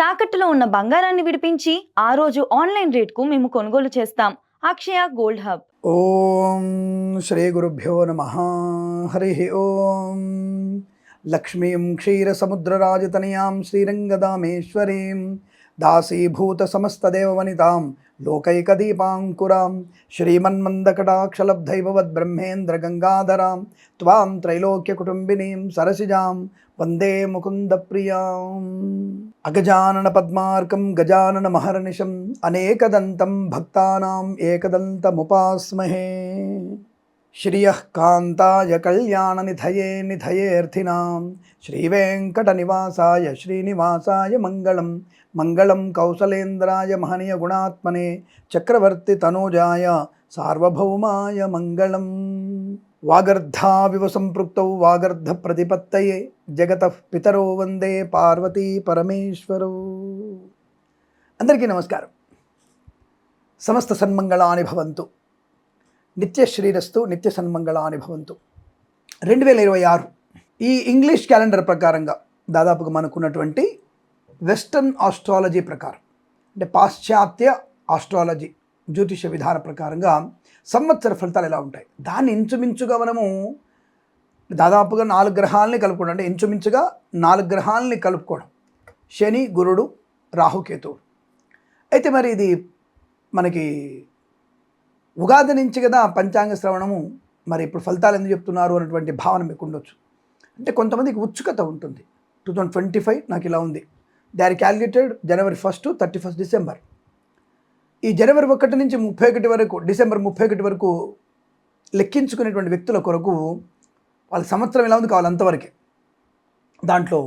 తాకట్టులో ఉన్న బంగారాన్ని విడిపించి ఆ రోజు ఆన్లైన్ రేట్‌కు మేము కొనుగోలు చేస్తాం. అక్షయ గోల్డ్ హబ్. ఓం శ్రీ గురుభ్యో నమః. హరి ఓం. లక్ష్మీం క్షీరసముద్రరాజతనయాం శ్రీరంగదామేశ్వరీం దాసీభూత సమస్తదేవవనితాం లోకైకదీపాంకురాం శ్రీమన్మందకటాక్షలబ్ధైవవద్బ్రహ్మేంద్రగంగాధరాం త్వాం త్రైలోక్యకుటుంబినీం సరసిజాం వందే ముకుందప్రియాం. అగజానన పద్మార్కం గజానన మహర్నిశం అనేకదంతం భక్తానాం ఏకదంతముపాస్మహే. శ్రియః కాంతాయ కళ్యాణ నిధయే నిధయేర్థినాం శ్రీవేంకటనివాసాయ శ్రీనివాసాయ మంగళం. మంగళం కౌసలేంద్రాయ మహనీయ గుణాత్మనే చక్రవర్తి తనూజాయ సార్వభౌమాయ మంగళం. వాగర్ధావివ సంపృక్తౌ వాగర్ధ ప్రతిపత్తయే జగతః పితరో వందే పార్వతీ పరమేశ్వరౌ. అందరికీ నమస్కారం. సమస్త సన్మంగళాని భవంతు. నిత్య శ్రీరస్తు నిత్య సన్మంగళాని భవంతు. 2026 ఈ ఇంగ్లీష్ క్యాలెండర్ ప్రకారంగా దాదాపుగా మనకున్నటువంటి వెస్టర్న్ ఆస్ట్రాలజీ ప్రకారం, అంటే పాశ్చాత్య ఆస్ట్రాలజీ జ్యోతిష విధాన ప్రకారంగా సంవత్సర ఫలితాలు ఎలా ఉంటాయి, దాన్ని ఇంచుమించుగా మనము దాదాపుగా 4 గ్రహాలని కలుపుకోవడం, అంటే ఇంచుమించుగా 4 గ్రహాలని కలుపుకోవడం, శని, గురుడు, రాహుకేతువు. అయితే మరి ఇది మనకి ఉగాది నుంచి కదా పంచాంగ శ్రవణము, మరి ఇప్పుడు ఫలితాలు ఎందుకు చెప్తున్నారు అన్నటువంటి భావన మీకు ఉండొచ్చు. అంటే కొంతమందికి ఉత్సుకత ఉంటుంది. 2025 నాకు ఇలా ఉంది, they are calculated January 1 to 31 December. ఈ జనవరి 1 నుంచి 31 వరకు, డిసెంబర్ 31 వరకు లెక్కించుకునేటువంటి వ్యక్తుల కొరకు వాళ్ళ సంవత్సరం ఎలా ఉంది కావాలి అంతవరకే. దాంట్లో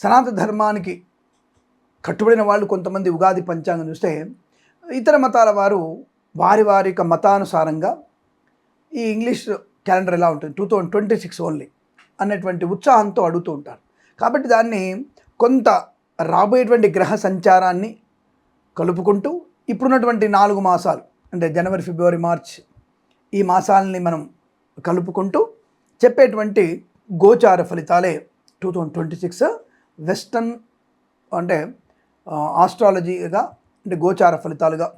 సనాతన ధర్మానికి కట్టుబడిన వాళ్ళు కొంతమంది ఉగాది పంచాంగం చూస్తే, ఇతర మతాల వారు వారి వారి యొక్క మతానుసారంగా ఈ ఇంగ్లీష్ క్యాలెండర్ ఎలా ఉంటుంది 2026 ఓన్లీ అన్నటువంటి ఉత్సాహంతో అడుగుతూ ఉంటారు. కాబట్టి దాన్ని కొంత రాబోయేటువంటి గ్రహ సంచారాన్ని కలుపుకుంటూ ఇప్పుడున్నటువంటి 4 మాసాలు, అంటే జనవరి, ఫిబ్రవరి, మార్చ్, ఈ మాసాలని మనం కలుపుకుంటూ చెప్పేటువంటి గోచార ఫలితాలే 2026 వెస్టర్న్, అంటే ఆస్ట్రాలజీగా, అంటే గోచార ఫలితాలుగా,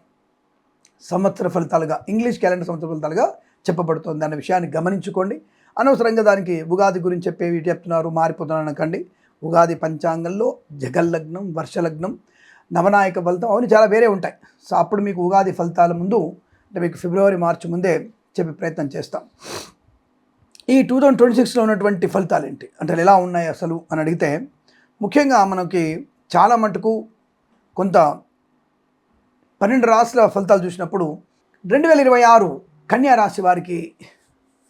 సంవత్సర ఫలితాలుగా, ఇంగ్లీష్ క్యాలెండర్ సంవత్సర ఫలితాలుగా చెప్పబడుతుంది అన్న విషయాన్ని గమనించుకోండి. అనవసరంగా దానికి ఉగాది గురించి చెప్పేవి చెప్తున్నారు మారిపోతున్నారు అనకండి. ఉగాది పంచాంగంలో జగల్లగ్నం, వర్షలగ్నం, నవనాయక ఫలితం అవన్నీ చాలా వేరే ఉంటాయి. సో అప్పుడు మీకు ఉగాది ఫలితాల ముందు, అంటే మీకు ఫిబ్రవరి, మార్చి ముందే చెప్పే ప్రయత్నం చేస్తాం. ఈ 2026లో ఉన్నటువంటి ఫలితాలు ఏంటి, అంటే ఎలా ఉన్నాయి అసలు అని అడిగితే, ముఖ్యంగా మనకి చాలా మటుకు కొంత 12 రాశుల ఫలితాలు చూసినప్పుడు 2026 కన్యా రాశి వారికి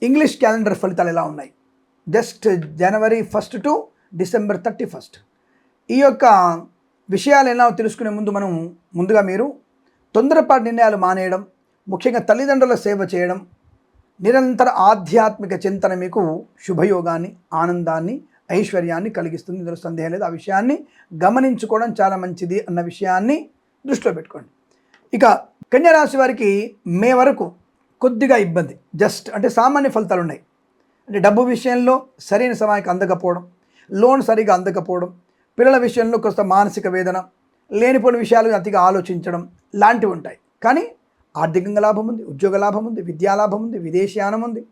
ఇంగ్లీష్ క్యాలెండర్ ఫలితాలు ఎలా ఉన్నాయి, జస్ట్ January 1 to December 31. ఈ యొక్క విషయాలు ఎలా తెలుసుకునే ముందుగా మీరు తొందరపాటు నిర్ణయాలు మానేయడం, ముఖ్యంగా తల్లిదండ్రుల సేవ చేయడం, నిరంతర ఆధ్యాత్మిక చింతన మీకు శుభయోగాన్ని, ఆనందాన్ని, ఐశ్వర్యాన్ని కలిగిస్తుంది. ఇందులో సందేహం లేదు. ఆ విషయాన్ని గమనించుకోవడం చాలా మంచిది అన్న విషయాన్ని దృష్టిలో పెట్టుకోండి. ఇక కన్యారాశి వారికి మే వరకు కొద్దిగా ఇబ్బంది, జస్ట్ అంటే సామాన్య ఫలితాలు ఉన్నాయి. అంటే డబ్బు విషయంలో సరైన సమయానికి అందకపోవడం, లోన్ సరిగా అందకపోవడం, పిల్లల విషయంలో కొంత మానసిక వేదన, లేనిపోయిన విషయాలు అతిగా ఆలోచించడం లాంటివి ఉంటాయి. కానీ ఆర్థికంగా లాభం ఉంది, ఉద్యోగ లాభం ఉంది, విద్యా లాభం ఉంది, విదేశీయానం ఉంది,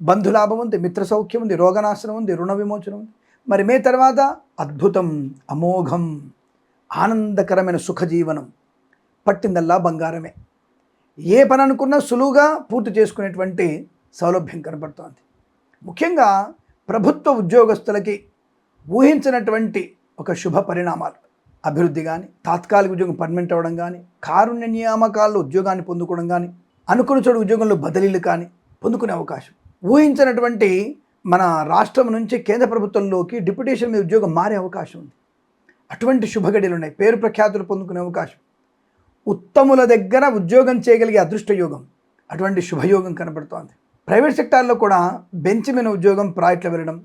బంధులాభం ఉంది, మిత్ర సౌఖ్యం ఉంది, రోగనాశనం ఉంది, రుణ విమోచనం ఉంది. మరి మే తర్వాత అద్భుతం, అమోఘం, ఆనందకరమైన సుఖజీవనం, పట్టిందల్లా బంగారమే. ఏ పని అనుకున్నా సులువుగా పూర్తి చేసుకునేటువంటి సౌలభ్యం కనబడుతోంది. ముఖ్యంగా ప్రభుత్వ ఉద్యోగస్తులకి ఊహించినటువంటి ఒక శుభ పరిణామాలు, అభివృద్ధి కానీ, తాత్కాలిక ఉద్యోగం పర్మనెంట్ అవ్వడం కానీ, కారుణ్య నియామకాల్లో ఉద్యోగాన్ని పొందుకోవడం కానీ, అనుకున్న చోటు ఉద్యోగంలో బదిలీలు కానీ పొందుకునే అవకాశం, ఊహించినటువంటి మన రాష్ట్రం నుంచి కేంద్ర ప్రభుత్వంలోకి డిప్యుటేషన్ మీద ఉద్యోగం మారే అవకాశం ఉంది. అటువంటి శుభగడియలు ఉన్నాయి. పేరు ప్రఖ్యాతులు పొందుకునే అవకాశం, ఉత్తముల దగ్గర ఉద్యోగం చేయగలిగే అదృష్ట యోగం, అటువంటి శుభయోగం కనబడుతోంది. ప్రైవేట్ సెక్టార్లో కూడా బెంచ్ మీద ఉద్యోగం, ప్రాజెక్టులు వెళ్ళడం,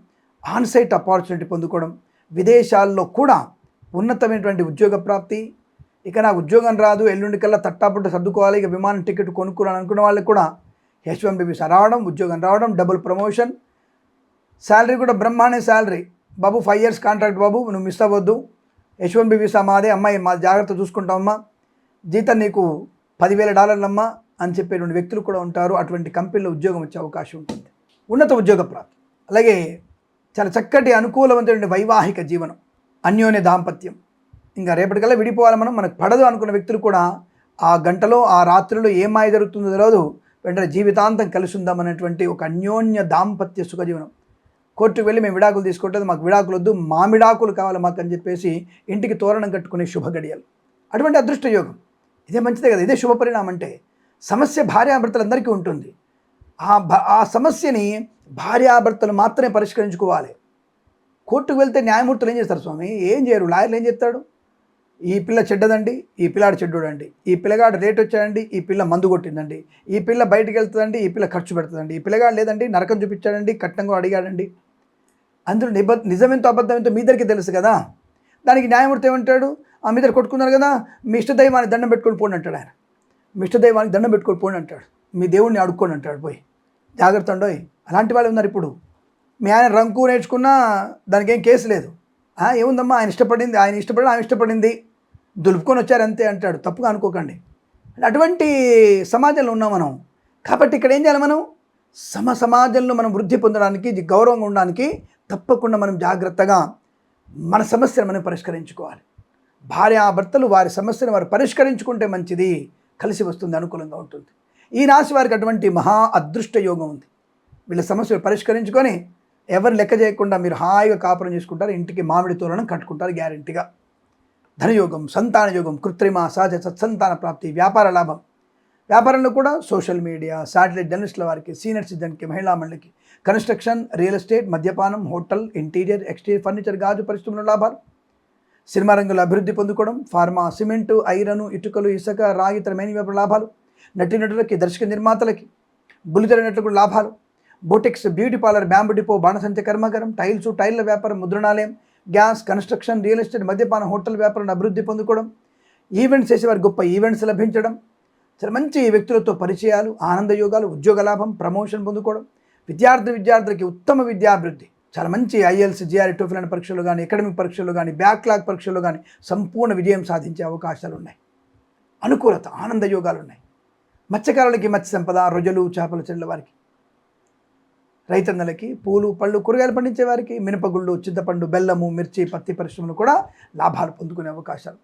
ఆన్సైట్ ఆపర్చునిటీ పొందుకోవడం, విదేశాల్లో కూడా ఉన్నతమైనటువంటి ఉద్యోగ ప్రాప్తి. ఇక నాకు ఉద్యోగం రాదు, ఎల్లుండి కల్లా తట్టాపుట్ట సర్దుకోవాలి, ఇక విమానం టికెట్ కొనుక్కోవాలని అనుకున్న వాళ్ళకి కూడా H1B వీసా రావడం, ఉద్యోగం రావడం, డబుల్ ప్రమోషన్, శాలరీ కూడా బ్రహ్మాండ శాలరీ. బాబు 5 years కాంట్రాక్ట్ బాబు, నువ్వు మిస్ అవ్వద్దు, H1B వీసా మాదే, అమ్మాయి మా జాగ్రత్త చూసుకుంటామమ్మా, జీతం నీకు $10,000 అమ్మా అని చెప్పేటువంటి వ్యక్తులు కూడా ఉంటారు. అటువంటి కంపెనీలో ఉద్యోగం వచ్చే అవకాశం ఉంటుంది. ఉన్నత ఉద్యోగ ప్రాప్తి, అలాగే చాలా చక్కటి అనుకూలవంతమైన వైవాహిక జీవనం, అన్యోన్య దాంపత్యం. ఇంకా రేపటికల్లా విడిపోవాలి మనకు పడదు అనుకున్న వ్యక్తులు కూడా ఆ గంటలో ఆ రాత్రిలో ఏం మాయ జరుగుతుందో తెలియదు, వెంటనే జీవితాంతం కలిసి ఉందామనేటువంటి ఒక అన్యోన్య దాంపత్య సుఖజీవనం. కోర్టుకు వెళ్ళి మేము విడాకులు తీసుకోవట్లేదు, మాకు విడాకులు వద్దు, మామిడాకులు కావాలి మాకు అని చెప్పేసి ఇంటికి తోరణం కట్టుకునే శుభ గడియలు. అటువంటి అదృష్ట యోగం, ఇదే మంచిదే కదా, ఇదే శుభ పరిణామం. అంటే సమస్య భార్యాభర్తలందరికీ ఉంటుంది. ఆ సమస్యని భార్యాభర్తలు మాత్రమే పరిష్కరించుకోవాలి. కోర్టుకు వెళ్తే న్యాయమూర్తులు ఏం చేస్తారు స్వామి? ఏం చేయరు. లాయర్లు ఏం చేస్తాడు? ఈ పిల్ల చెడ్డదండి, ఈ పిల్లాడు చెడ్డోడండి, ఈ పిల్లగాడు రేట్ వచ్చాడండి, ఈ పిల్ల మందు కొట్టిందండి, ఈ పిల్ల బయటికి వెళ్తుందండి, ఈ పిల్ల ఖర్చు పెడుతుందండి, ఈ పిల్లగాడు లేదండి నరకం చూపించాడండి, కట్నంగా అడిగాడండి. అందులో నిజమెంతో అబద్ధం ఎంతో మీ ఇద్దరికి తెలుసు కదా. దానికి న్యాయమూర్తి ఏమంటాడు? మీ ఇద్దరు కొట్టుకున్నారు కదా, మీ ఇష్టదైవానికి దండం పెట్టుకొని పోండి అంటాడు ఆయన. మీ ఇష్టదైవానికి దండం పెట్టుకొని పోండి అంటాడు, మీ దేవుడిని అడుక్కోండి అంటాడు. పోయి జాగ్రత్త అండోయ్. అలాంటి వాళ్ళు ఉన్నారు ఇప్పుడు. మీ ఆయన రంకు నేర్చుకున్నా దానికి ఏం కేసు లేదు. ఏముందమ్మా, ఆయన ఇష్టపడింది ఆమె ఇష్టపడింది, దులుపుకొని వచ్చారు అంతే అంటాడు. తప్పుగా అనుకోకండి. అటువంటి సమాజంలో ఉన్నాం మనం. కాబట్టి ఇక్కడ ఏం చేయాలి? మనం సమాజంలో మనం వృద్ధి పొందడానికి, గౌరవంగా ఉండడానికి తప్పకుండా మనం జాగ్రత్తగా మన సమస్యను మనం పరిష్కరించుకోవాలి. భార్యాభర్తలు వారి సమస్యను వారు పరిష్కరించుకుంటే మంచిది, కలిసి వస్తుంది, అనుకూలంగా ఉంటుంది. ఈ రాశి వారికి అటువంటి మహా అదృష్ట యోగం ఉంది. వీళ్ళ సమస్యలు పరిష్కరించుకొని ఎవరు లెక్క చేయకుండా మీరు హాయిగా కాపురం చేసుకుంటారు, ఇంటికి మామిడి తోరణం కట్టుకుంటారు గ్యారెంటీగా. ధనయోగం, సంతాన యోగం, కృత్రిమ సహజ సత్సంతాన ప్రాప్తి, వ్యాపార లాభం. వ్యాపారంలో కూడా సోషల్ మీడియా, శాటిలైట్ జర్నలిస్టుల వారికి, సీనియర్ సిటిజన్కి, మహిళా మండలికి, కన్స్ట్రక్షన్, రియల్ ఎస్టేట్, మద్యపానం, హోటల్, ఇంటీరియర్, ఎక్స్టీరియర్ ఫర్నిచర్, గాజు పరిశ్రమల లాభాలు. సినిమా రంగంలో అభివృద్ధి పొందుకోవడం, ఫార్మా, సిమెంటు, ఐరను, ఇటుకలు, ఇసుక, రాగి, ఇతర మేని వ్యాపార లాభాలు. నటీనటులకి, దర్శక నిర్మాతలకి, బుల్లితెర నటులకు లాభాలు. బోటెక్స్, బ్యూటీ పార్లర్, బ్యాంబు డిపో, బాణసంచ కర్మాగారం, టైల్ల వ్యాపారం, ముద్రణాలయం, గ్యాస్, కన్స్ట్రక్షన్, రియల్ ఎస్టేట్, మద్యపానం, హోటల్ వ్యాపారం అభివృద్ధి పొందుకోవడం. ఈవెంట్స్ చేసేవారు గొప్ప ఈవెంట్స్ లభించడం. చాలా మంచి వ్యక్తులతో పరిచయాలు, ఆనంద యోగాలు, ఉద్యోగ లాభం, ప్రమోషన్ పొందుకోవడం. విద్యార్థులకి ఉత్తమ విద్యాభివృద్ధి. చాలా మంచి IELTS, GRE, TOEFL లాంటి పరీక్షలు కానీ, అకాడమిక్ పరీక్షలు కానీ, బ్యాక్లాగ్ పరీక్షలు కానీ సంపూర్ణ విజయం సాధించే అవకాశాలు ఉన్నాయి. అనుకూలత, ఆనంద యోగాలు ఉన్నాయి. మత్స్యకారులకి మత్స్య సంపద, రొయ్యలు, చేపల చెట్ల వారికి, రైతన్నలకి, పూలు, పళ్ళు, కూరగాయలు పండించే వారికి, మినపగుళ్ళు, చింతపండు, బెల్లము, మిర్చి, పత్తి పరిశ్రమలు కూడా లాభాలు పొందుకునే అవకాశాలు.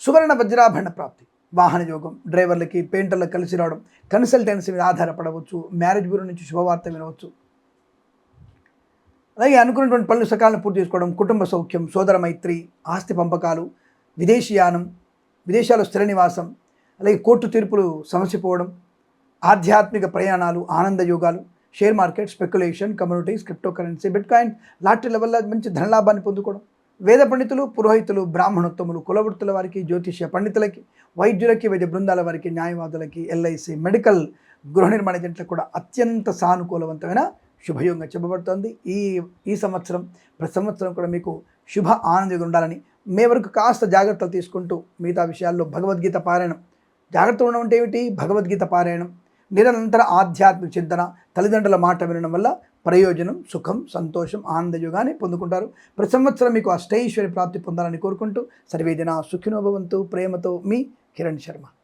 సువర్ణ వజ్రాభరణ ప్రాప్తి. వాహన యోగం, డ్రైవర్లకి, పెయింటర్లకు కలిసి రావడం, కన్సల్టెన్సీ మీద ఆధారపడవచ్చు, మ్యారేజ్ బ్యూరో నుంచి శుభవార్త వినవచ్చు. అలాగే అనుకున్నటువంటి పనులు సకాలను పూర్తి చేసుకోవడం, కుటుంబ సౌఖ్యం, సోదర మైత్రి, ఆస్తి పంపకాలు, విదేశీయానం, విదేశాల్లో స్థిర నివాసం, అలాగే కోర్టు తీర్పులు సమసిపోవడం, ఆధ్యాత్మిక ప్రయాణాలు, ఆనంద యోగాలు, share market, speculation, communities, crypto currency, bitcoin, లాటరీల వల్ల మంచి ధనలాభాన్ని పొందుకోవడం. వేద పండితులు, పురోహితులు, బ్రాహ్మణోత్తములు, కులవృత్తుల వారికి, జ్యోతిష్య పండితులకి, వైద్యులకి, వైద్య బృందాల వారికి, న్యాయవాదులకి, LIC, మెడికల్, గృహ నిర్మాణ ఏజెంట్లకు కూడా అత్యంత సానుకూలవంతమైన శుభయోగంగా చెప్పబడుతోంది. ఈ సంవత్సరం, ప్రతి సంవత్సరం కూడా మీకు శుభ ఆనందంగా ఉండాలని, మే వరకు కాస్త జాగ్రత్తలు తీసుకుంటూ మిగతా విషయాల్లో భగవద్గీత పారాయణం. జాగ్రత్త ఉండడం అంటే ఏమిటి? భగవద్గీత పారాయణం, నిరంతర ఆధ్యాత్మిక చింతన, తల్లిదండ్రుల మాట వినడం వల్ల ప్రయోజనం, సుఖం, సంతోషం, ఆనందయోగాన్ని పొందుకుంటారు. ప్రతి సంవత్సరం మీకు అష్టైశ్వర్య ప్రాప్తి పొందాలని కోరుకుంటూ సర్వేజన సుఖినో భవంతు. ప్రేమతో మీ కిరణ్ శర్మ.